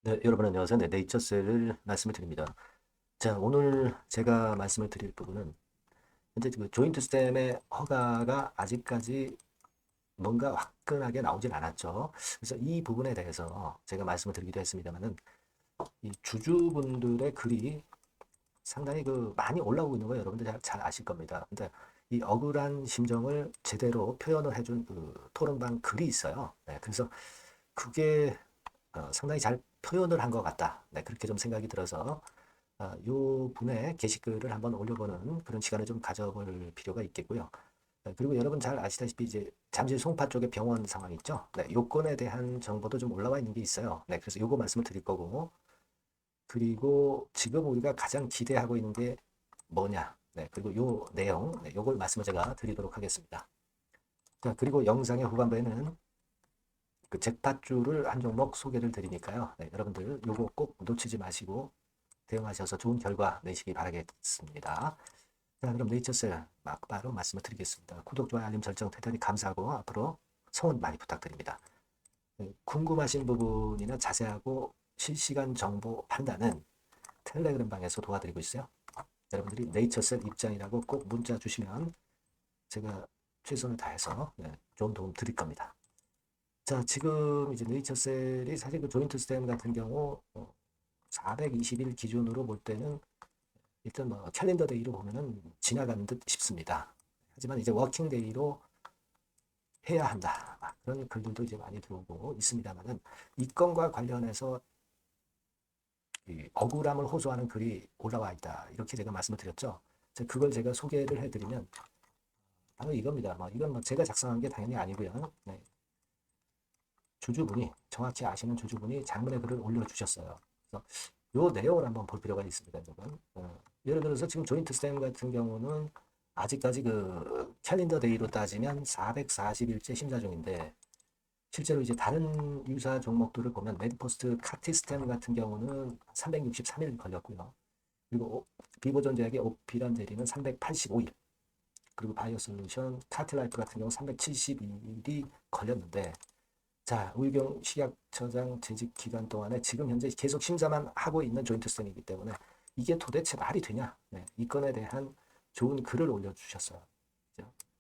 네, 여러분 안녕하세요. 네, 네이처셀을 말씀을 드립니다. 자, 오늘 제가 말씀을 드릴 부분은 현재 그 조인트 스템의 허가가 아직까지 뭔가 화끈하게 나오진 않았죠. 그래서 이 부분에 대해서 제가 말씀을 드리기도 했습니다만은 이 주주분들의 글이 상당히 그 많이 올라오고 있는 거 여러분들 잘 아실 겁니다. 근데 이 억울한 심정을 제대로 표현을 해준 그 토론방 글이 있어요. 네, 그래서 그게 상당히 잘 표현을 한 것 같다. 네, 그렇게 좀 생각이 들어서 요 분의 게시글을 한번 올려보는 그런 시간을 좀 가져볼 필요가 있겠고요. 네, 그리고 여러분 잘 아시다시피 이제 잠실 송파 쪽에 병원 상황 있죠. 네, 요건에 대한 정보도 좀 올라와 있는 게 있어요. 네, 그래서 요거 말씀을 드릴 거고, 그리고 지금 우리가 가장 기대하고 있는 게 뭐냐. 네, 그리고 요 내용, 네, 요걸 말씀을 제가 드리도록 하겠습니다. 자, 그리고 영상의 후반부에는 그 잭팟주를 한 종목 소개를 드리니까요. 네, 여러분들 요거 꼭 놓치지 마시고 대응하셔서 좋은 결과 내시기 바라겠습니다. 자, 그럼 네이처셀 막바로 말씀을 드리겠습니다. 구독, 좋아요, 알림 설정 대단히 감사하고 앞으로 성원 많이 부탁드립니다. 네, 궁금하신 부분이나 자세하고 실시간 정보 판단은 텔레그램 방에서 도와드리고 있어요. 여러분들이 네이처셀 입장이라고 꼭 문자 주시면 제가 최선을 다해서 좋은 도움 드릴 겁니다. 자, 지금 이제 네이처셀이 사실 그 조인트 스템 같은 경우 420일 기준으로 볼 때는 일단 뭐 캘린더 데이로 보면은 지나가는 듯 싶습니다. 하지만 이제 워킹 데이로 해야 한다. 그런 글들도 이제 많이 들어오고 있습니다만은 이 건과 관련해서 이 억울함을 호소하는 글이 올라와 있다. 이렇게 제가 말씀을 드렸죠. 그걸 제가 소개를 해드리면 바로 이겁니다. 뭐 이건 뭐 제가 작성한 게 당연히 아니고요. 네. 주주분이 정확히 아시는 주주분이 장문의 글을 올려주셨어요. 그래서 요 내용을 한번 볼 필요가 있습니다, 여러분. 예를 들어서 지금 조인트 스템 같은 경우는 아직까지 그 캘린더 데이로 따지면 440일째 심사 중인데 실제로 이제 다른 유사 종목들을 보면 메디포스트 카티스템 같은 경우는 363일 걸렸고요. 그리고 비보존 제약의 오피란 대리는 385일, 그리고 바이오솔루션 카틸라이프 같은 경우 372일이 걸렸는데 자, 우유경 식약처장 재직 기간 동안에 지금 현재 계속 심사만 하고 있는 조인트 스탠이기 때문에 이게 도대체 말이 되냐? 네, 이 건에 대한 좋은 글을 올려주셨어요.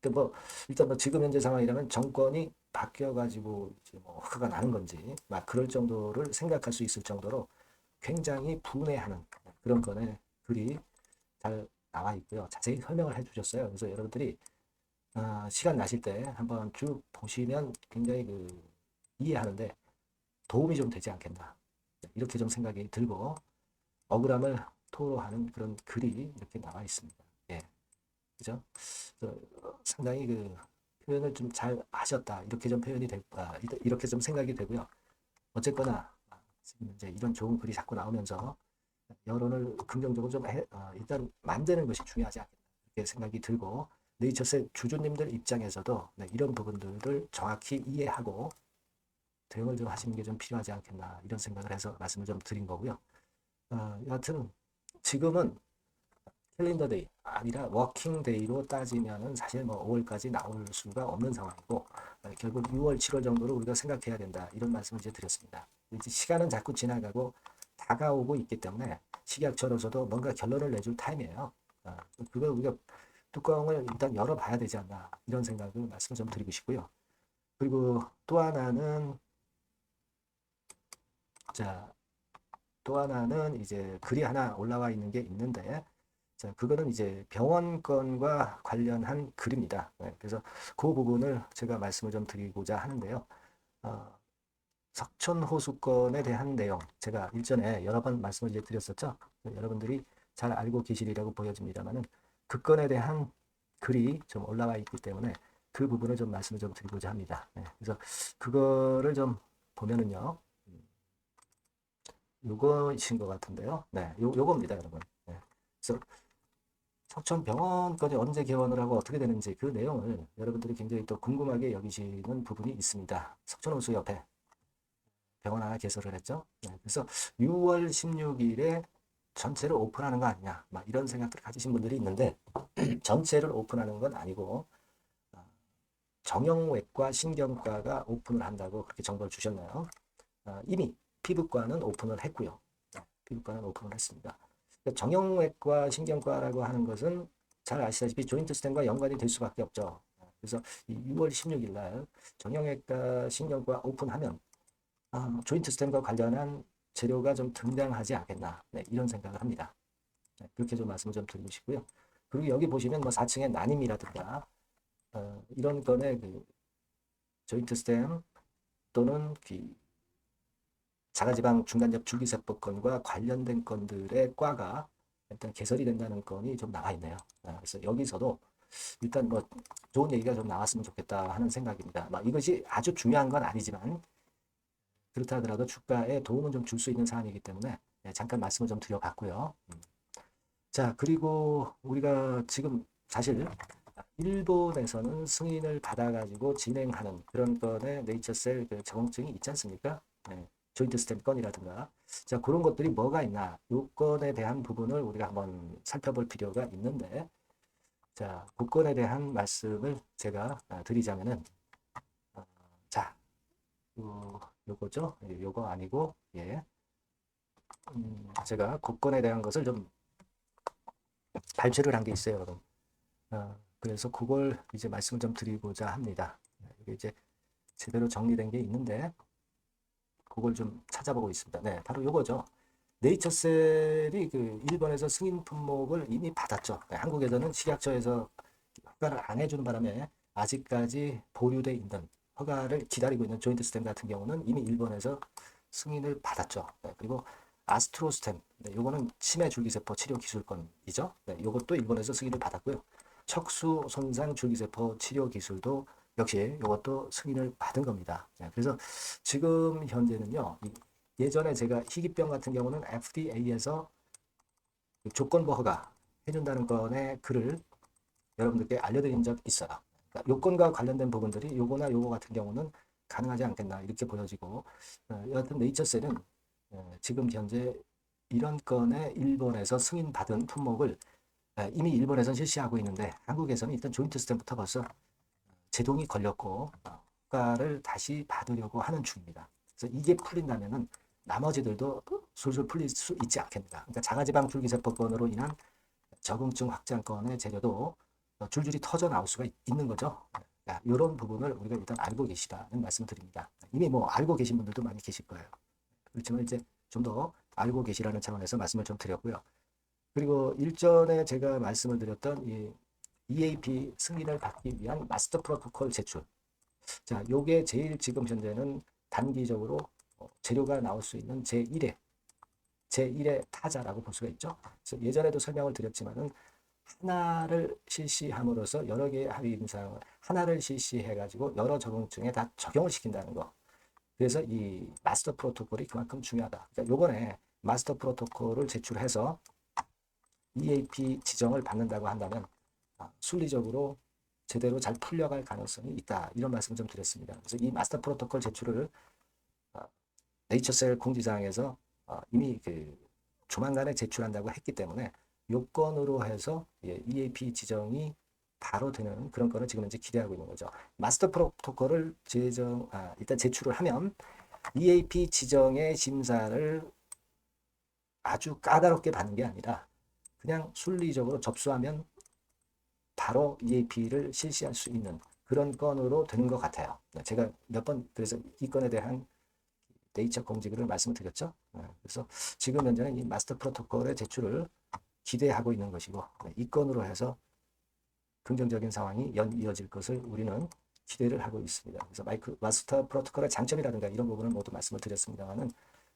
그러니까 뭐 일단 뭐 지금 현재 상황이라면 정권이 바뀌어가지고 이제 뭐 허가가 나는 건지 막 그럴 정도를 생각할 수 있을 정도로 굉장히 분해하는 그런 건에 글이 잘 나와 있고요. 자세히 설명을 해주셨어요. 그래서 여러분들이 시간 나실 때 한번 쭉 보시면 굉장히 그 이해하는데 도움이 좀 되지 않겠나. 이렇게 좀 생각이 들고 억울함을 토로하는 그런 글이 이렇게 나와 있습니다. 예, 그죠? 상당히 그 표현을 좀 잘 하셨다. 이렇게 좀 표현이 되, 이렇게 좀 생각이 되고요. 어쨌거나 지금 이제 이런 좋은 글이 자꾸 나오면서 여론을 긍정적으로 좀 일단 만드는 것이 중요하지 않겠나. 이렇게 생각이 들고 네이처스 주주님들 입장에서도 이런 부분들을 정확히 이해하고 대응을 좀 하시는 게 좀 필요하지 않겠나 이런 생각을 해서 말씀을 좀 드린 거고요. 여하튼 지금은 캘린더 데이 아니라 워킹 데이로 따지면은 사실 뭐 5월까지 나올 수가 없는 상황이고 결국 6월, 7월 정도로 우리가 생각해야 된다 이런 말씀을 이제 드렸습니다. 이제 시간은 자꾸 지나가고 다가오고 있기 때문에 식약처로서도 뭔가 결론을 내줄 타임이에요. 그걸 우리가 뚜껑을 일단 열어봐야 되지 않나 이런 생각을 말씀을 좀 드리고 싶고요. 그리고 또 하나는 자, 또 하나는 이제 글이 하나 올라와 있는 게 있는데, 자, 그거는 이제 병원권과 관련한 글입니다. 네, 그래서 그 부분을 제가 말씀을 좀 드리고자 하는데요. 어, 석촌호수권에 대한 내용, 제가 일전에 여러 번 말씀을 이제 드렸었죠. 여러분들이 잘 알고 계시리라고 보여집니다만은 그 건에 대한 글이 좀 올라와 있기 때문에 그 부분을 좀 말씀을 좀 드리고자 합니다. 네, 그래서 그거를 좀 보면은요. 요거이신 것 같은데요. 네, 요겁니다, 여러분. 네. 그래서 석천병원까지 언제 개원을 하고 어떻게 되는지 그 내용을 여러분들이 굉장히 또 궁금하게 여기시는 부분이 있습니다. 석천호수 옆에 병원 하나 개설을 했죠. 네, 그래서 6월 16일에 전체를 오픈하는 거 아니냐, 막 이런 생각들을 가지신 분들이 있는데 전체를 오픈하는 건 아니고 정형외과 신경과가 오픈을 한다고 그렇게 정보를 주셨나요? 이미 피부과는 오픈을 했고요. 피부과는 오픈을 했습니다. 정형외과, 신경과라고 하는 것은 잘 아시다시피 조인트 스템과 연관이 될 수밖에 없죠. 그래서 6월 16일 날 정형외과, 신경과 오픈하면 조인트 스템과 관련한 재료가 좀 등장하지 않겠나, 네, 이런 생각을 합니다. 네, 그렇게 좀 말씀을 좀 드리고 싶고요. 그리고 여기 보시면 뭐 4층의 난임이라든가 이런 건에 그 조인트 스템 또는 그 자가지방 중간엽 줄기세포건과 관련된 건들의 과가 일단 개설이 된다는 건이 좀 나와 있네요. 그래서 여기서도 일단 뭐 좋은 얘기가 좀 나왔으면 좋겠다 하는 생각입니다. 이것이 아주 중요한 건 아니지만 그렇다 하더라도 주가에 도움은 좀 줄 수 있는 사안이기 때문에 잠깐 말씀을 좀 드려봤고요. 자, 그리고 우리가 지금 사실 일본에서는 승인을 받아가지고 진행하는 그런 건에 네이처셀 그 적응증이 있지 않습니까? 네, 조인트 스템 건이라든가. 자, 그런 것들이 뭐가 있나? 요건에 대한 부분을 우리가 한번 살펴볼 필요가 있는데, 자, 그 건에 대한 말씀을 제가 드리자면은, 자, 요거죠? 요거 아니고, 예. 제가 그 건에 대한 것을 좀 발표를 한 게 있어요, 여러분. 그래서 그걸 이제 말씀을 좀 드리고자 합니다. 이게 이제 제대로 정리된 게 있는데 그걸 좀 찾아보고 있습니다. 네, 바로 요거죠. 네이처셀이 그 일본에서 승인 품목을 이미 받았죠. 네, 한국에서는 식약처에서 허가를 안 해주는 바람에 아직까지 보류돼 있는 허가를 기다리고 있는 조인트 스템 같은 경우는 이미 일본에서 승인을 받았죠. 네, 그리고 아스트로스템, 네, 요거는 치매 줄기세포 치료 기술권이죠. 네, 요것도 일본에서 승인을 받았고요. 척수 손상 줄기세포 치료 기술도 역시 이것도 승인을 받은 겁니다. 네, 그래서 지금 현재는요. 예전에 제가 희귀병 같은 경우는 FDA에서 조건부 허가 해준다는 건의 글을 여러분들께 알려드린 적 있어요. 그러니까 요건과 관련된 부분들이 요거나 요거 같은 경우는 가능하지 않겠나 이렇게 보여지고 여하튼 네이처셀은 지금 현재 이런 건에 일본에서 승인받은 품목을 이미 일본에서는 실시하고 있는데 한국에서는 일단 조인트 스템부터 벌써 제동이 걸렸고 허가를 다시 받으려고 하는 중입니다. 그래서 이게 풀린다면은 나머지들도 술술 풀릴 수 있지 않겠는가. 그러니까 자가지방 줄기세포건으로 인한 적응증 확장건의 재료도 줄줄이 터져 나올 수가 있는 거죠. 이런 부분을 우리가 일단 알고 계시다는 말씀을 드립니다. 이미 뭐 알고 계신 분들도 많이 계실 거예요. 그렇지만 이제 좀 더 알고 계시라는 차원에서 말씀을 좀 드렸고요. 그리고 일전에 제가 말씀을 드렸던 이 EAP 승인을 받기 위한 마스터 프로토콜 제출. 자, 요게 제일 지금 현재는 단기적으로 재료가 나올 수 있는 제1의 타자라고 볼 수가 있죠. 그래서 예전에도 설명을 드렸지만은 하나를 실시함으로써 여러 개의 합의 임상을 하나를 실시해가지고 여러 적응증에 다 적용을 시킨다는 거. 그래서 이 마스터 프로토콜이 그만큼 중요하다. 그러니까 요번에 마스터 프로토콜을 제출해서 EAP 지정을 받는다고 한다면 순리적으로 제대로 잘 풀려갈 가능성이 있다. 이런 말씀 좀 드렸습니다. 그래서 이 마스터 프로토콜 제출을 네이처셀 공지사항에서 이미 그 조만간에 제출한다고 했기 때문에 요건으로 해서 EAP 지정이 바로 되는 그런 건을 지금 현재 기대하고 있는 거죠. 마스터 프로토콜을 일단 제출을 하면 EAP 지정의 심사를 아주 까다롭게 받는 게 아니라 그냥 순리적으로 접수하면 바로 EAP를 실시할 수 있는 그런 건으로 되는 것 같아요. 제가 몇 번 그래서 이 건에 대한 네이처 공지글을 말씀을 드렸죠. 그래서 지금 현재는 이 마스터 프로토콜의 제출을 기대하고 있는 것이고 이 건으로 해서 긍정적인 상황이 이어질 것을 우리는 기대를 하고 있습니다. 그래서 마스터 프로토콜의 장점이라든가 이런 부분을 모두 말씀을 드렸습니다만은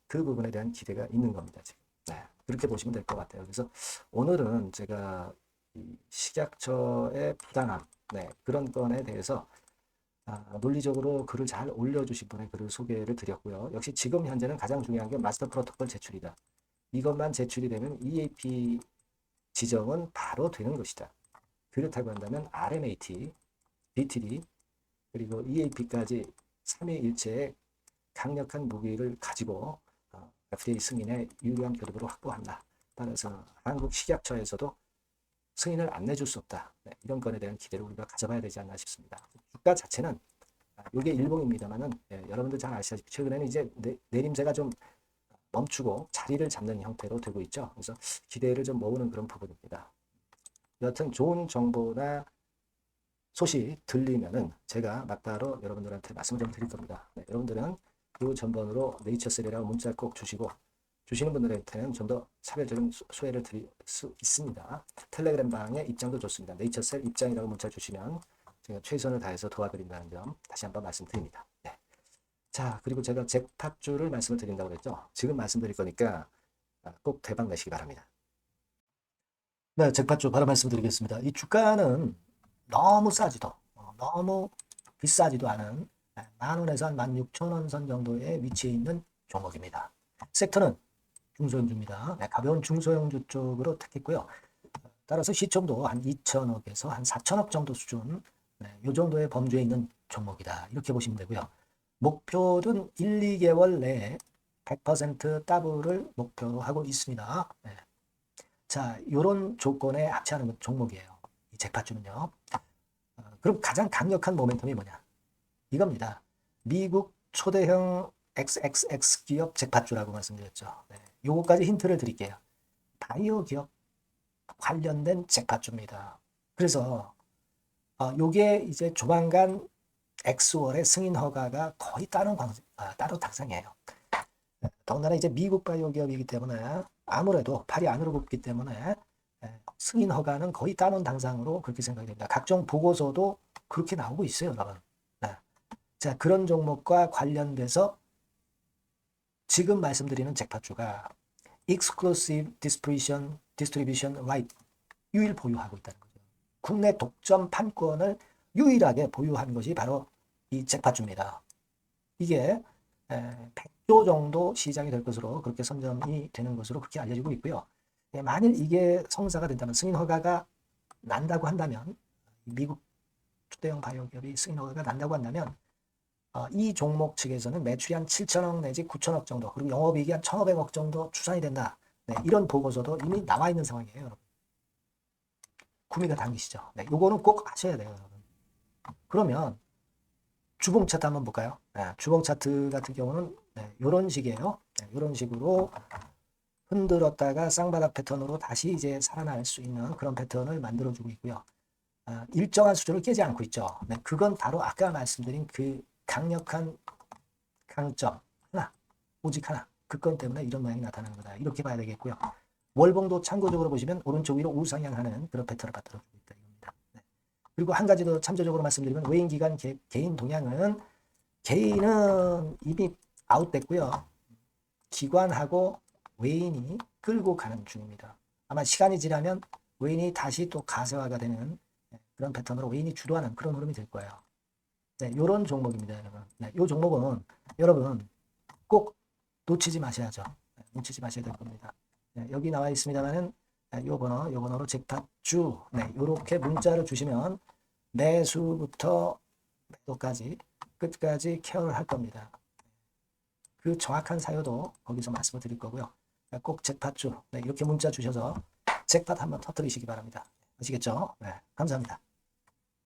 그 부분에 대한 기대가 있는 겁니다. 지금. 그렇게 보시면 될 것 같아요. 그래서 오늘은 제가 이 식약처의 부당함, 그런 건에 대해서 논리적으로 글을 잘 올려주신 분의 글을 소개를 드렸고요. 역시 지금 현재는 가장 중요한 게 마스터 프로토콜 제출이다. 이것만 제출이 되면 EAP 지정은 바로 되는 것이다. 그렇다고 한다면 RMAT, BTD, 그리고 EAP까지 3위일체의 강력한 무기를 가지고 FDA 승인에 유리한 교도를 확보한다. 따라서 한국 식약처에서도 승인을 안 내줄 수 없다. 이런 건에 대한 기대를 우리가 가져봐야 되지 않나 싶습니다. 주가 자체는 이게 일봉입니다만은 여러분들 잘 아시다시피 최근에는 이제 내림세가 좀 멈추고 자리를 잡는 형태로 되고 있죠. 그래서 기대를 좀 모으는 그런 부분입니다. 여하튼 좋은 정보나 소식 들리면은 제가 막바로 여러분들한테 말씀을 좀 드릴 겁니다. 네, 여러분들은 이 전번으로 네이처셀이라고 문자 꼭 주시고, 주시는 분들한테는 좀 더 차별적인 소외를 드릴 수 있습니다. 텔레그램 방의 입장도 좋습니다. 네이처셀 입장이라고 문자 주시면 제가 최선을 다해서 도와드린다는 점 다시 한번 말씀드립니다. 네. 자, 그리고 제가 잭팟주를 말씀을 드린다고 그랬죠. 지금 말씀드릴 거니까 꼭 대박 내시기 바랍니다. 네, 잭팟주 바로 말씀드리겠습니다. 이 주가는 너무 싸지도 너무 비싸지도 않은 10,000원에서 한 16,000원 선 정도의 위치에 있는 종목입니다. 섹터는 중소형주입니다. 네, 가벼운 중소형주 쪽으로 택했고요. 따라서 시총도 한 2천억에서 한 4천억 정도 수준, 네, 이 정도의 범주에 있는 종목이다. 이렇게 보시면 되고요. 목표는 1, 2개월 내에 100% 더블을 목표로 하고 있습니다. 네. 자, 이런 조건에 합치하는 종목이에요. 이 잭팟주는요. 그럼 가장 강력한 모멘텀이 뭐냐? 이겁니다. 미국 초대형 XXX 기업 잭팟주라고 말씀드렸죠. 네. 요거까지 힌트를 드릴게요. 바이오 기업 관련된 잭팟주입니다. 그래서 요게 이제 조만간 엑스월의 승인 허가가 거의 따로 당상이에요. 더군다나 이제 미국 바이오 기업이기 때문에 아무래도 팔이 안으로 굽기 때문에 승인 허가는 거의 따놓은 당상으로 그렇게 생각이 됩니다. 각종 보고서도 그렇게 나오고 있어요, 여러분. 네. 자, 그런 종목과 관련돼서 지금 말씀드리는 잭팟주가 Exclusive Distribution Right 유일 보유하고 있다는 거죠. 국내 독점 판권을 유일하게 보유한 것이 바로 이 잭팟주입니다. 이게 100조 정도 시장이 될 것으로 그렇게 선점이 되는 것으로 그렇게 알려지고 있고요. 만일 이게 성사가 된다면, 승인 허가가 난다고 한다면, 미국 초대형 바이오 기업이 승인 허가가 난다고 한다면 이 종목 측에서는 매출이 한 7천억 내지 9천억 정도, 그리고 영업이익이 한 1,500억 정도 추산이 된다. 네, 이런 보고서도 이미 나와 있는 상황이에요, 여러분. 구미가 당기시죠. 네, 요거는 꼭 아셔야 돼요, 여러분. 그러면 주봉 차트 한번 볼까요? 네, 주봉 차트 같은 경우는 이런 식이에요. 네, 이런 식으로 흔들었다가 쌍바닥 패턴으로 다시 이제 살아날 수 있는 그런 패턴을 만들어주고 있고요. 일정한 수준을 깨지 않고 있죠. 네, 그건 바로 아까 말씀드린 그 강력한 강점 하나, 오직 하나, 그 건 때문에 이런 모양이 나타나는 거다. 이렇게 봐야 되겠고요. 월봉도 참고적으로 보시면 오른쪽 위로 우상향하는 그런 패턴을 만들어주고 있다. 이겁니다. 네. 그리고 한 가지 더 참조적으로 말씀드리면 외인 기관 개인 동향은, 개인은 이미 아웃됐고요. 기관하고 외인이 끌고 가는 중입니다. 아마 시간이 지나면 외인이 다시 또 가세화가 되는 그런 패턴으로 외인이 주도하는 그런 흐름이 될 거예요. 네, 이런 종목입니다, 여러분. 네, 이 종목은 여러분 꼭 놓치지 마셔야죠. 네, 놓치지 마셔야 될 겁니다. 네, 여기 나와 있습니다만은 요 번호로 잭팟주, 네, 요렇게 문자를 주시면 매수부터 매도까지 끝까지 케어를 할 겁니다. 그 정확한 사유도 거기서 말씀을 드릴 거고요. 꼭 잭팟주, 네, 이렇게 문자 주셔서 잭팟 한번 터뜨리시기 바랍니다. 아시겠죠? 네, 감사합니다.